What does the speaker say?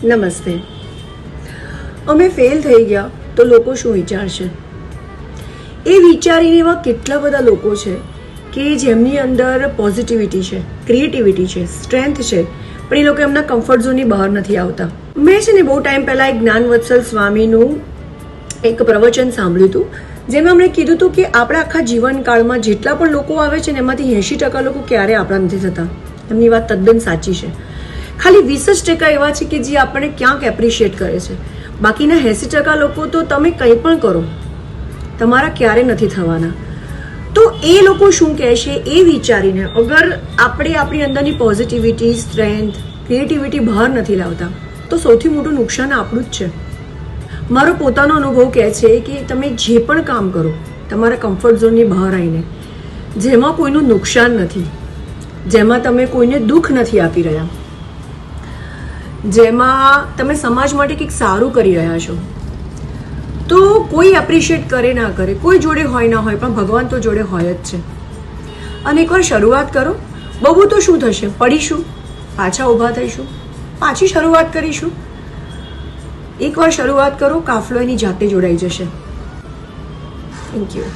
નમસ્તે. અમે ફેલ થઈ ગયા તો લોકો શું વિચારશે, એ વિચારીને એવા કેટલા બધા લોકો છે કે જેમની અંદર પોઝિટિવિટી છે, ક્રિએટિવિટી છે, સ્ટ્રેન્થ છે, પણ એ લોકો એમના કમ્ફર્ટ ઝોનની બહાર નથી આવતા. મેં છે ને બહુ ટાઈમ પહેલાં એક જ્ઞાનવત્સલ સ્વામીનું એક પ્રવચન સાંભળ્યું હતું, જેમાં એમણે કીધું હતું કે આપણા આખા જીવનકાળમાં જેટલા પણ લોકો આવે છે ને એમાંથી 80% લોકો ક્યારેય આપણા નથી થતા. એમની વાત તદ્દન સાચી છે. ખાલી 20% એવા છે કે જે આપણને ક્યાંક એપ્રિશિએટ કરે છે. બાકીના 80% લોકો તો તમે કંઈ પણ કરો તમારા ક્યારે નથી થવાના. તો એ લોકો શું કહેશે એ વિચારીને અગર આપણે આપણી અંદરની પોઝિટિવિટી, સ્ટ્રેન્થ, ક્રિએટિવિટી બહાર નથી લાવતા તો સૌથી મોટું નુકસાન આપણું જ છે. મારો પોતાનો અનુભવ કહે છે કે તમે જે પણ કામ કરો તમારા કમ્ફર્ટ ઝોનની બહાર આવીને, જેમાં કોઈનું નુકસાન નથી, જેમાં તમે કોઈને દુઃખ નથી આપી રહ્યા, જેમાં તમે સમાજ માટે કંઈક સારું કરી રહ્યા છો, તો કોઈ એપ્રિશિએટ કરે ના કરે, કોઈ જોડે હોય ના હોય, પણ ભગવાન તો જોડે હોય જ છે. અને એકવાર શરૂઆત કરો, બહુ તો શું થશે, પડીશું, પાછા ઊભા થઈશું, પાછી શરૂઆત કરીશું. એકવાર શરૂઆત કરો, કાફલો એની જાતે જોડાઈ જશે. Thank you.